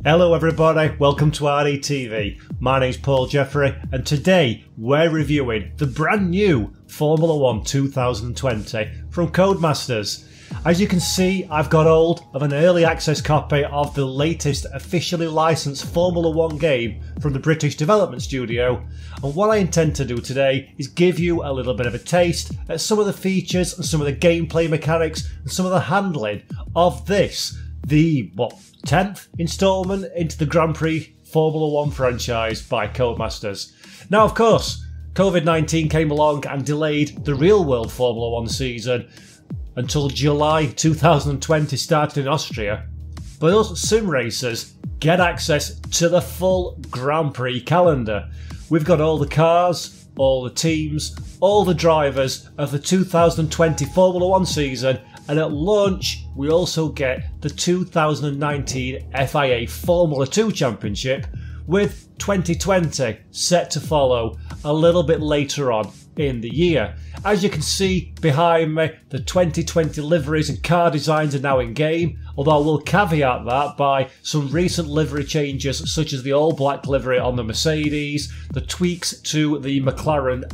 Hello everybody, welcome to RDTV. My name's Paul Jeffrey and today we're reviewing the brand new Formula 1 2020 from Codemasters. As you can see, I've got hold of an early access copy of the latest officially licensed Formula 1 game from the British development studio, and what I intend to do today is give you a little bit of a taste at some of the features and some of the gameplay mechanics and some of the handling of this, the 10th instalment into the Grand Prix Formula 1 franchise by Codemasters. Now of course, COVID-19 came along and delayed the real world Formula 1 season until July 2020 started in Austria, but us sim racers get access to the full Grand Prix calendar. We've got all the cars, all the teams, all the drivers of the 2020 Formula 1 season, and at launch we also get the 2019 FIA Formula 2 Championship, with 2020 set to follow a little bit later on in the year. As you can see behind me, the 2020 liveries and car designs are now in game, although I will caveat that by some recent livery changes such as the all black livery on the Mercedes, the tweaks to the McLaren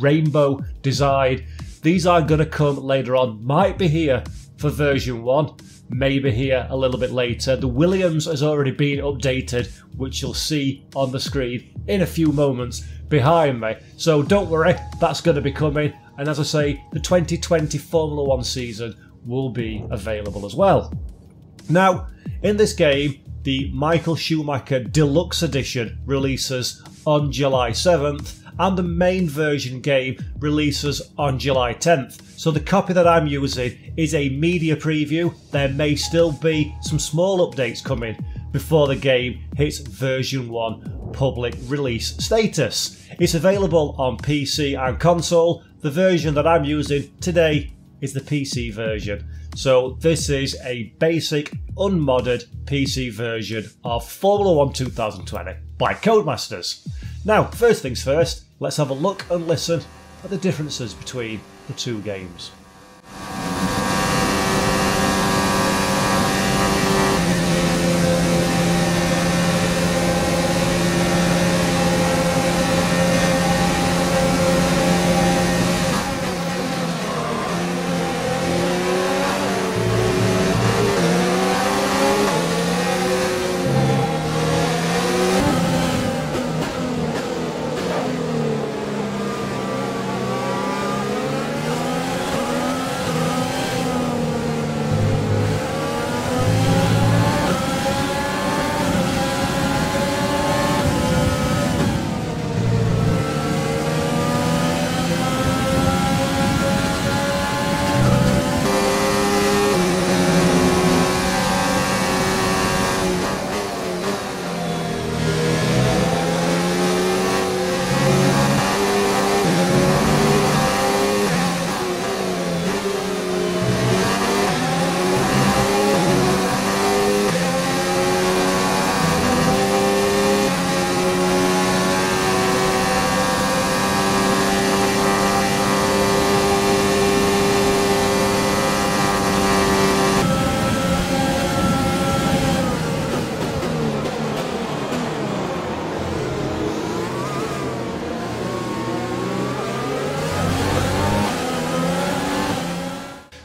rainbow design. These are going to come later on, might be here for version 1, maybe here a little bit later. The Williams has already been updated, which you'll see on the screen in a few moments behind me. So don't worry, that's going to be coming. And as I say, the 2020 Formula 1 season will be available as well. Now, in this game, the Michael Schumacher Deluxe Edition releases on July 7th, and the main version game releases on July 10th. So the copy that I'm using is a media preview. There may still be some small updates coming before the game hits version 1 public release status. It's available on PC and console. The version that I'm using today is the PC version. So this is a basic, unmodded PC version of Formula 1 2020 by Codemasters. Now, first things first, let's have a look and listen at the differences between the two games.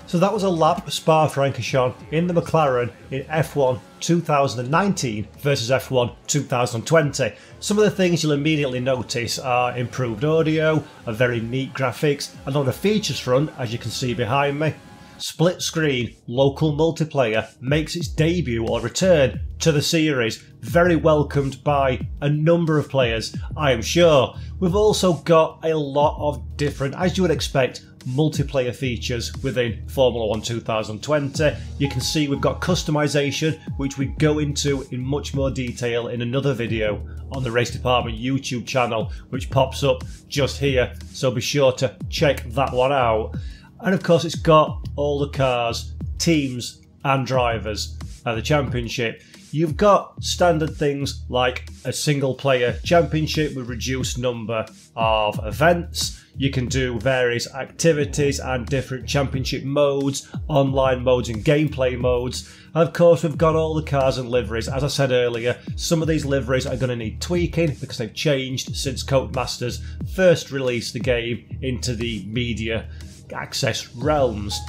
So that was a lap of Spa-Francorchamps in the McLaren in F1 2019 versus F1 2020. Some of the things you'll immediately notice are improved audio, a very neat graphics, and on the features front, as you can see behind me, split screen local multiplayer makes its debut or return to the series, very welcomed by a number of players, I am sure. We've also got a lot of different, as you would expect, multiplayer features within Formula 1 2020. You can see we've got customization, which we go into in much more detail in another video on the RaceDepartment YouTube channel, which pops up just here, so be sure to check that one out. And of course it's got all the cars, teams and drivers at the championship. You've got standard things like a single player championship with reduced number of events. You can do various activities and different championship modes, online modes and gameplay modes. And of course, we've got all the cars and liveries. As I said earlier, some of these liveries are going to need tweaking because they've changed since Codemasters first released the game into the media access realms.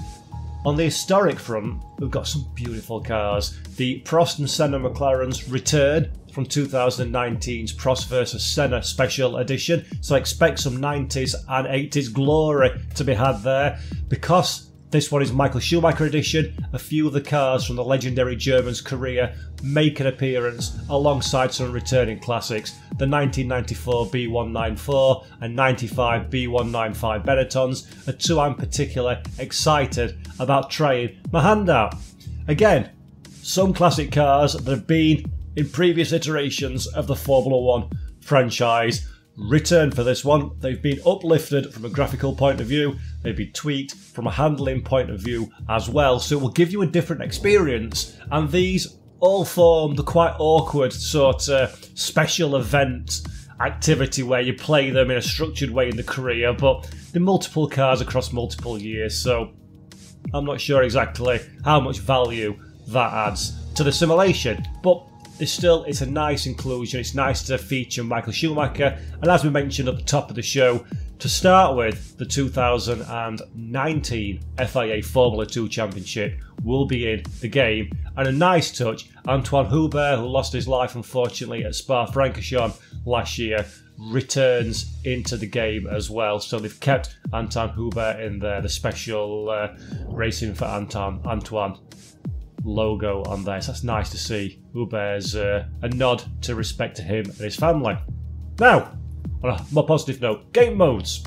On the historic front, we've got some beautiful cars. The Prost and Senna McLarens return from 2019's Prost vs Senna Special Edition, so expect some 90s and 80s glory to be had there. Because this one is Michael Schumacher edition, a few of the cars from the legendary German's career make an appearance alongside some returning classics. The 1994 B194 and 95 B195 Benettons are two I'm particularly excited about trying my hand at. Again, some classic cars that have been in previous iterations of the Formula 1 franchise return for this one. They've been uplifted from a graphical point of view, they've been tweaked from a handling point of view as well, so it will give you a different experience, and these all form the quite awkward sort of special event activity where you play them in a structured way in the career, but they're multiple cars across multiple years, so I'm not sure exactly how much value that adds to the simulation, but it's a nice inclusion. It's nice to feature Michael Schumacher, and as we mentioned at the top of the show, to start with, the 2019 FIA Formula 2 Championship will be in the game, and a nice touch, Antoine Hubert, who lost his life unfortunately at Spa-Francorchamps last year, returns into the game as well. So they've kept Antoine Hubert in there, the special Racing for Antoine logo on there, so that's nice to see. Hubert's a nod to respect to him and his family. Now, on a more positive note, game modes.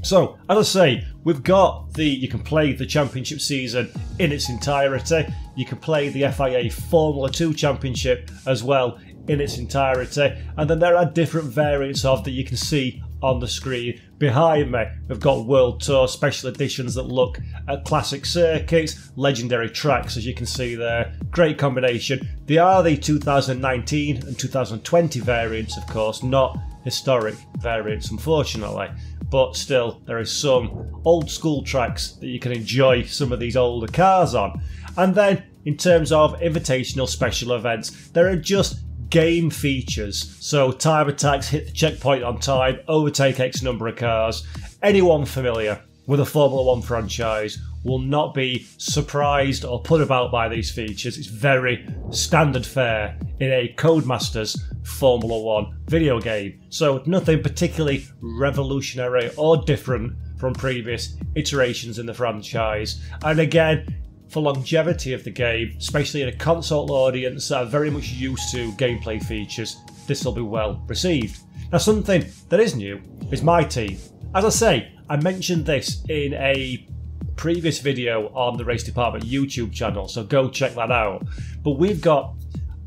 So, as I say, we've got you can play the championship season in its entirety. You can play the FIA Formula 2 Championship as well in its entirety. And then there are different variants of that you can see on the screen behind me. We've got World Tour special editions that look at classic circuits, legendary tracks as you can see there. Great combination. They are the 2019 and 2020 variants, of course, not historic variants unfortunately, but still there is some old school tracks that you can enjoy some of these older cars on. And then in terms of invitational special events, there are just game features, so time attacks, hit the checkpoint on time, overtake X number of cars. Anyone familiar with a Formula 1 franchise will not be surprised or put about by these features. It's very standard fare in a Codemasters Formula 1 video game, so nothing particularly revolutionary or different from previous iterations in the franchise. And again, for longevity of the game, especially in a console audience that are very much used to gameplay features, this will be well received. Now, something that is new is my team. As I say, I mentioned this in a previous video on the Race Department YouTube channel, so go check that out. But we've got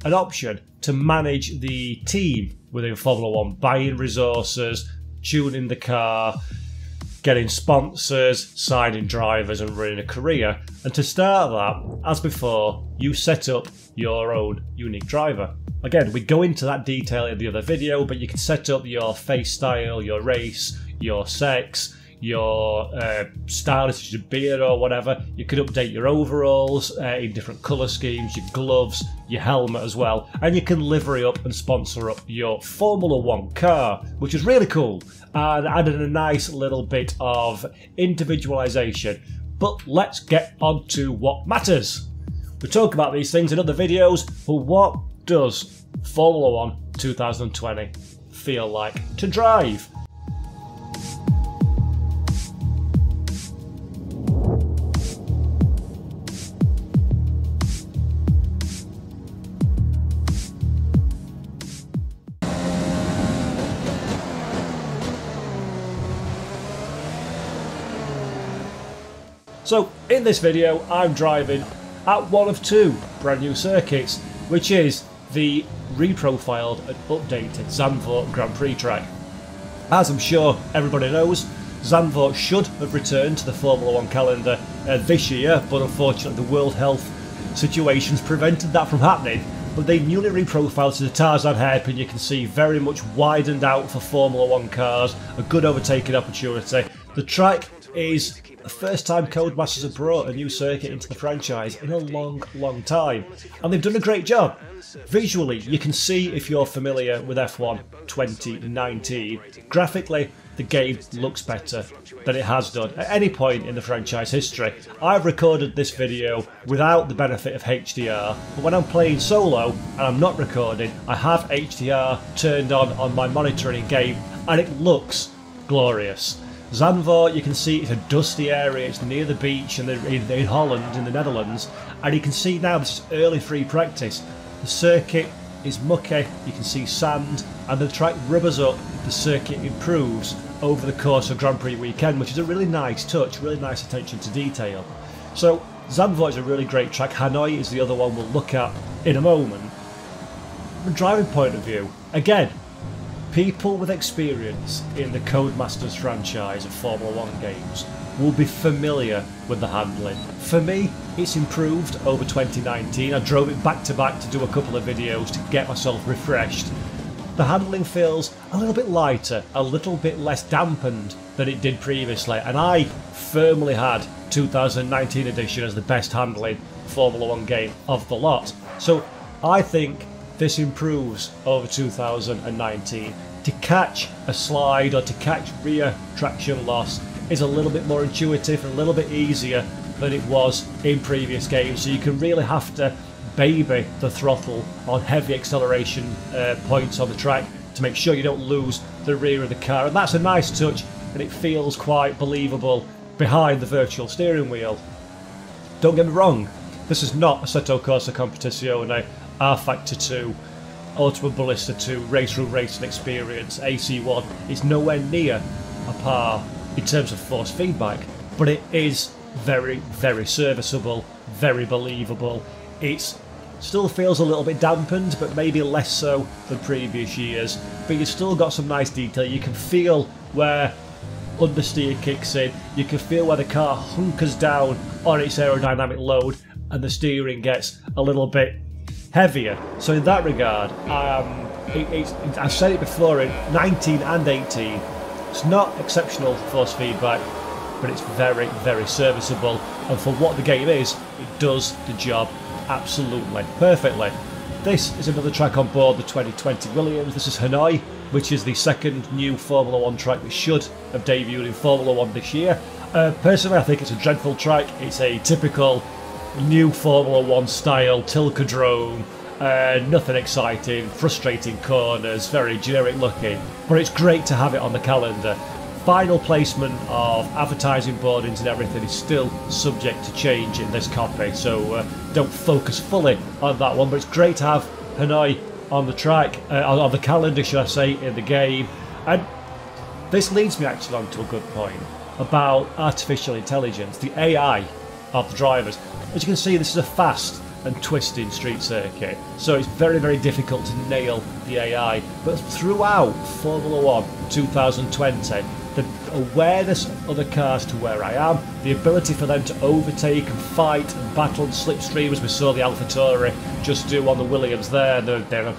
an option to manage the team within Formula 1, buying resources, tuning the car, getting sponsors, signing drivers and running a career. And to start that, as before, you set up your own unique driver. Again, we go into that detail in the other video, but you can set up your face style, your race, your sex, your style, such as a beard or whatever. You could update your overalls in different colour schemes, your gloves, your helmet as well, and you can livery up and sponsor up your Formula 1 car, which is really cool and added a nice little bit of individualisation. But let's get on to what matters. We talk about these things in other videos, but what does Formula 1 2020 feel like to drive? So in this video I'm driving at one of two brand new circuits, which is the reprofiled and updated Zandvoort Grand Prix track. As I'm sure everybody knows, Zandvoort should have returned to the Formula 1 calendar this year, but unfortunately the World Health situations prevented that from happening. but they newly reprofiled to the Tarzan hairpin. You can see very much widened out for Formula 1 cars, a good overtaking opportunity. The track is the first time Codemasters have brought a new circuit into the franchise in a long time, and they've done a great job. Visually, you can see, if you're familiar with F1 2019, graphically the game looks better than it has done at any point in the franchise history. I've recorded this video without the benefit of HDR, but when I'm playing solo and I'm not recording, I have HDR turned on my monitor in game, and it looks glorious. Zandvoort, you can see it's a dusty area, it's near the beach in Holland, in the Netherlands, and you can see now this is early free practice. The circuit is mucky, you can see sand, and the track rubbers up, the circuit improves over the course of Grand Prix weekend, which is a really nice touch, really nice attention to detail. So Zandvoort is a really great track. Hanoi is the other one we'll look at in a moment. From a driving point of view, again, people with experience in the Codemasters franchise of Formula 1 games will be familiar with the handling. For me, it's improved over 2019. I drove it back to back to do a couple of videos to get myself refreshed. The handling feels a little bit lighter, a little bit less dampened than it did previously, and I firmly had 2019 edition as the best handling Formula 1 game of the lot. So I think this improves over 2019. To catch a slide or to catch rear traction loss is a little bit more intuitive and a little bit easier than it was in previous games, so you can really have to baby the throttle on heavy acceleration points on the track to make sure you don't lose the rear of the car, and that's a nice touch, and it feels quite believable behind the virtual steering wheel. Don't get me wrong, this is not Assetto Corsa Competizione, R-Factor 2, Automobilista 2, Race Room Racing Experience, AC1. It's nowhere near a par in terms of force feedback, but it is very serviceable, very believable. It still feels a little bit dampened, but maybe less so than previous years, but you've still got some nice detail. You can feel where understeer kicks in, you can feel where the car hunkers down on its aerodynamic load and the steering gets a little bit heavier. So in that regard, I've said it before, in 19 and 18, it's not exceptional force feedback, but it's very serviceable, and for what the game is, it does the job absolutely perfectly. This is another track on board the 2020 Williams. This is Hanoi, which is the second new Formula 1 track that should have debuted in Formula 1 this year. Personally, I think it's a dreadful track. It's a typical new Formula 1 style Tilkedrome, nothing exciting, frustrating corners, very generic looking, but it's great to have it on the calendar. Final placement of advertising boardings and everything is still subject to change in this copy, so don't focus fully on that one, but it's great to have Hanoi on the track, on the calendar should I say, in the game. And this leads me actually on to a good point about artificial intelligence, the AI of the drivers. As you can see, this is a fast and twisting street circuit, so it's very difficult to nail the AI, but throughout Formula 1 2020, the awareness of other cars to where I am, the ability for them to overtake and fight and battle and slipstream, as we saw the AlphaTauri just do on the Williams there, their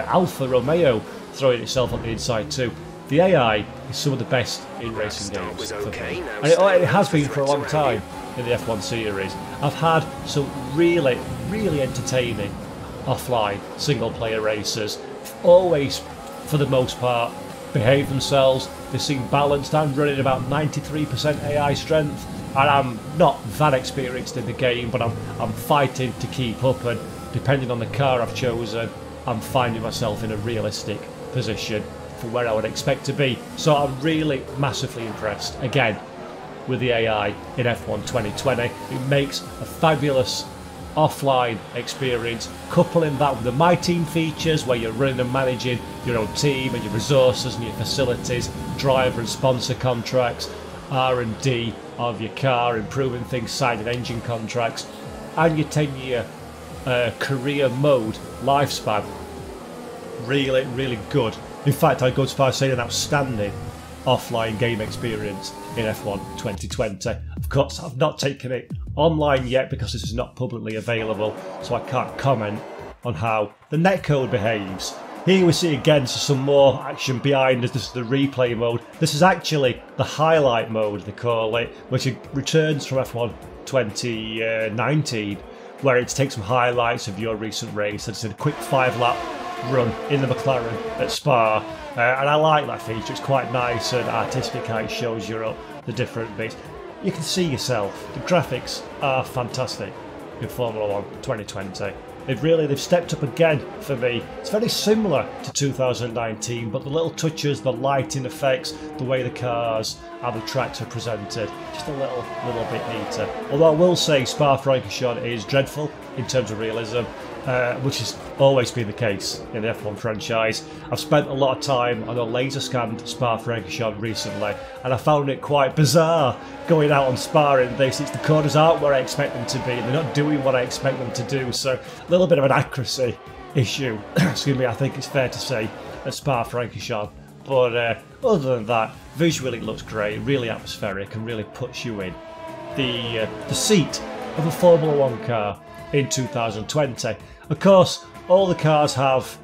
Alfa Romeo throwing itself on the inside too. The AI is some of the best in racing games for me, and it has been for a long time in the F1 series. I've had some really entertaining offline single player racers, always for the most part behave themselves. They seem balanced. I'm running about 93% AI strength, and I'm not that experienced in the game, but I'm fighting to keep up, and depending on the car I've chosen, I'm finding myself in a realistic position for where I would expect to be. So I'm really massively impressed again with the AI in F1 2020. It makes a fabulous offline experience, coupling that with the My Team features where you're running and managing your own team and your resources and your facilities, driver and sponsor contracts, R&D of your car, improving things, signing engine contracts, and your 10-year career mode lifespan. Really good. In fact, I'd go as far as saying an outstanding offline game experience in F1 2020. Of course, I've not taken it online yet because this is not publicly available, so I can't comment on how the netcode behaves. Here we see again some more action behind us. This is the replay mode. This is actually the highlight mode, they call it, which returns from F1 2019, where it takes some highlights of your recent race. It's a quick 5-lap run in the McLaren at Spa, and I like that feature. It's quite nice and artistic how it shows you up the different bits. You can see yourself. The graphics are fantastic in Formula 1 2020. They've stepped up again for me. It's very similar to 2019, but the little touches, the lighting effects, the way the cars and the tracks are presented, just a little bit neater. Although I will say Spa-Francorchamps is dreadful in terms of realism, which has always been the case in the F1 franchise. I've spent a lot of time on a laser-scanned Spa-Francorchamps recently, and I found it quite bizarre going out on Spa in this. The corners aren't where I expect them to be, they're not doing what I expect them to do, so a little bit of an accuracy issue, excuse me, I think it's fair to say, at Spa-Francorchamps. But other than that, visually it looks great, really atmospheric, and really puts you in the seat of a Formula 1 car in 2020. Of course, all the cars have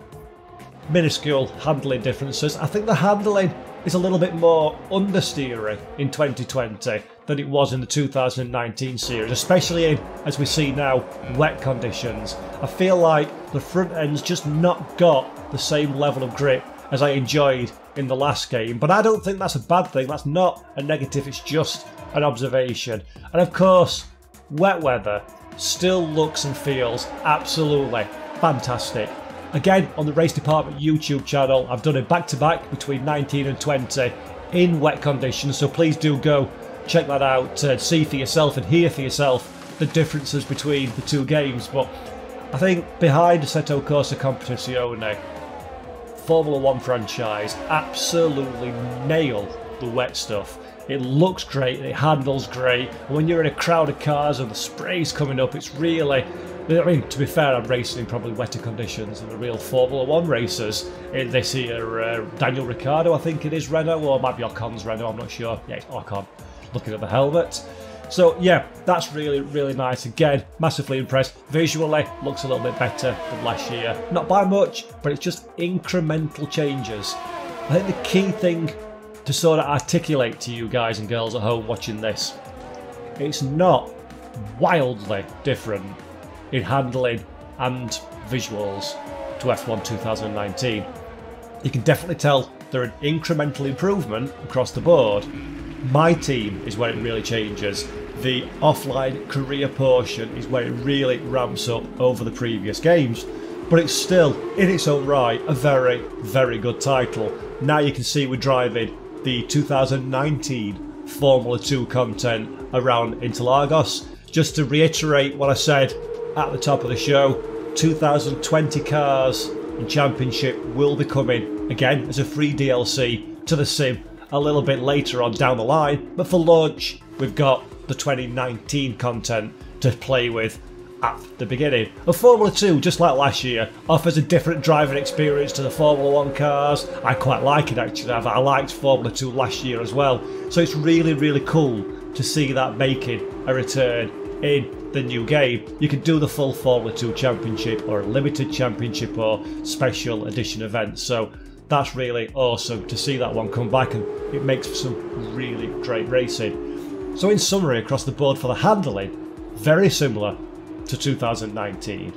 minuscule handling differences. I think the handling is a little bit more understeery in 2020 than it was in the 2019 series, especially in, as we see now, wet conditions. I feel like the front end's just not got the same level of grip as I enjoyed in the last game, but I don't think that's a bad thing. That's not a negative, it's just an observation. And of course, wet weather still looks and feels absolutely fantastic. Again, on the Race Department YouTube channel, I've done a back-to-back between 19 and 20 in wet conditions, so please do go check that out, see for yourself and hear for yourself the differences between the two games. But I think behind Assetto Corsa Competizione, Formula 1 franchise absolutely nail the wet stuff. It looks great, it handles great, and when you're in a crowd of cars and the spray's coming up, it's really... I mean, to be fair, I'm racing in probably wetter conditions than the real Formula 1 racers in this here. Daniel Ricciardo, I think it is Renault, or it might be Ocon's Renault, I'm not sure. Yeah, it's Ocon, looking at the helmet. So yeah, that's really nice. Again, massively impressed. Visually, looks a little bit better than last year. Not by much, but it's just incremental changes. I think the key thing to sort of articulate to you guys and girls at home watching this, it's not wildly different in handling and visuals to F1 2019. You can definitely tell they're an incremental improvement across the board. My team is where it really changes. The offline career portion is where it really ramps up over the previous games, but it's still, in its own right, a very good title. Now you can see we're driving the 2019 Formula 2 content around Interlagos. Just to reiterate what I said at the top of the show, 2020 cars in Championship will be coming again as a free DLC to the sim a little bit later on down the line, but for launch we've got the 2019 content to play with at the beginning. And Formula 2, just like last year, offers a different driving experience to the Formula 1 cars. I quite like it actually. I liked Formula 2 last year as well, so it's really cool to see that making a return in the new game. You can do the full Formula 2 Championship or a limited championship or special edition events, so that's really awesome to see that one come back, and it makes for some really great racing. So in summary, across the board for the handling, very similar to 2019.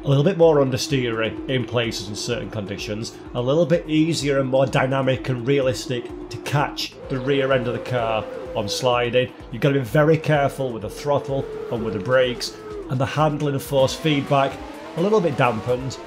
A little bit more understeery in places in certain conditions, a little bit easier and more dynamic and realistic to catch the rear end of the car on sliding. You've got to be very careful with the throttle and with the brakes, and the handling and force feedback a little bit dampened.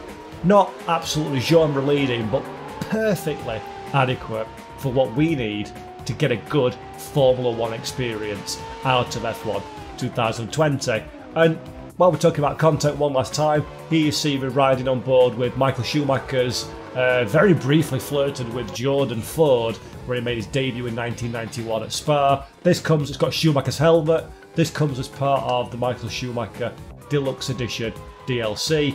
Not absolutely genre leading, but perfectly adequate for what we need to get a good Formula 1 experience out of F1 2020. And while we're talking about content one last time, here you see me riding on board with Michael Schumacher's very briefly flirted with Jordan Ford, where he made his debut in 1991 at Spa. It's got Schumacher's helmet. This comes as part of the Michael Schumacher Deluxe Edition DLC.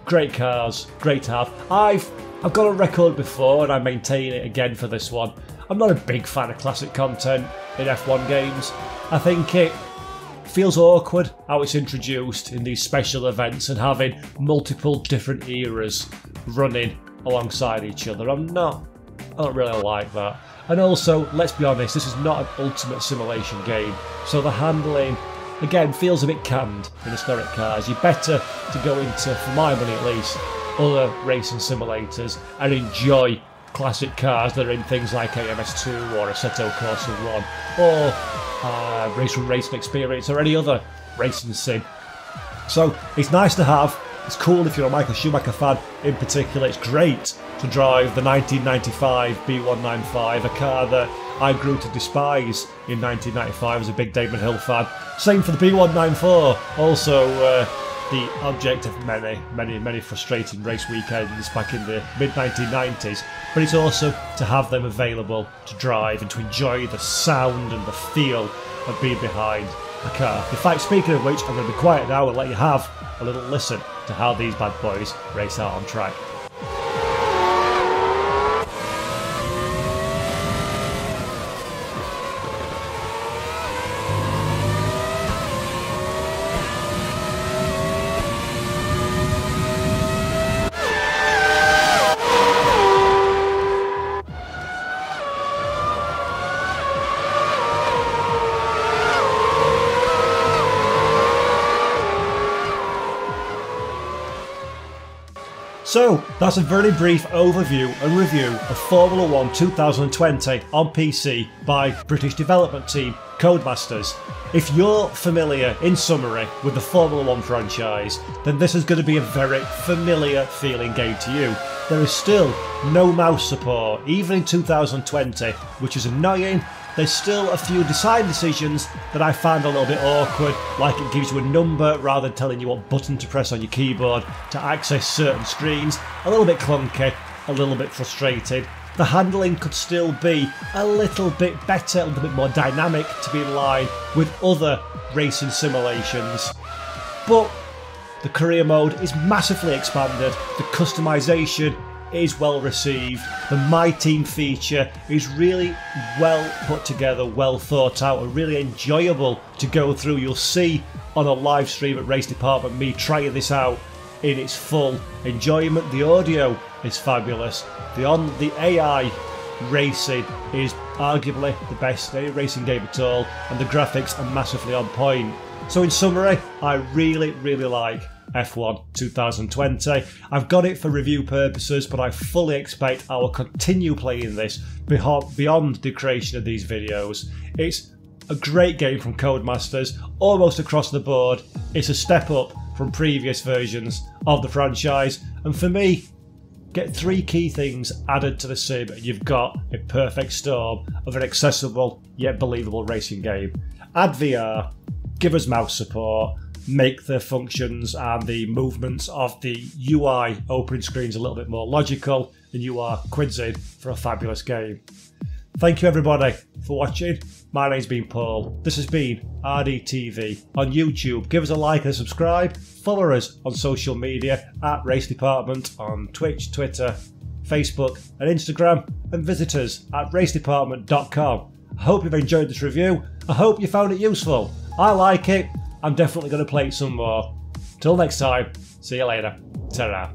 Great cars, great to have. I've got a record before and I maintain it again for this one. I'm not a big fan of classic content in F1 games. I think it feels awkward how it's introduced in these special events and having multiple different eras running alongside each other. I don't really like that. And also, let's be honest, this is not an ultimate simulation game, so the handling, again, feels a bit canned in historic cars. You're better to go into, for my money at least, other racing simulators and enjoy classic cars that are in things like AMS2 or Assetto Corsa 1 or Race from Racing Experience or any other racing sim. So it's nice to have. It's cool if you're a Michael Schumacher fan in particular. It's great to drive the 1995 B195, a car that I grew to despise in 1995 as a big Damon Hill fan. Same for the B194, also the object of many frustrating race weekends back in the mid-1990s. But it's awesome to have them available to drive and to enjoy the sound and the feel of being behind a car. In fact, speaking of which, I'm going to be quiet now and let you have a little listen to how these bad boys race out on track. So, that's a very brief overview and review of Formula 1 2020 on PC by British development team Codemasters. If you're familiar, in summary, with the Formula 1 franchise, then this is going to be a very familiar feeling game to you. There is still no mouse support, even in 2020, which is annoying. There's still a few design decisions that I find a little bit awkward, like it gives you a number rather than telling you what button to press on your keyboard to access certain screens. A little bit clunky, a little bit frustrated. The handling could still be a little bit better, a little bit more dynamic to be in line with other racing simulations. But the career mode is massively expanded, the customization is well received, the My Team feature is really well put together, well thought out and really enjoyable to go through. You'll see on a live stream at Race Department me trying this out in its full enjoyment. The audio is fabulous, the AI racing is arguably the best in any racing game at all, and the graphics are massively on point. So in summary, I really like F1 2020. I've got it for review purposes, but I fully expect I will continue playing this beyond the creation of these videos. It's a great game from Codemasters, almost across the board. It's a step up from previous versions of the franchise, and for me, get three key things added to the sim and you've got a perfect storm of an accessible yet believable racing game. Add VR, give us mouse support, make the functions and the movements of the UI opening screens a little bit more logical, and you are quidsed for a fabulous game. Thank you everybody for watching. My name's been Paul. This has been RDTV on YouTube. Give us a like and subscribe. Follow us on social media at Race Department on Twitch, Twitter, Facebook and Instagram, and visit us at racedepartment.com. I hope you've enjoyed this review. I hope you found it useful. I like it. I'm definitely going to play it some more. Till next time, see you later. Ta-ra.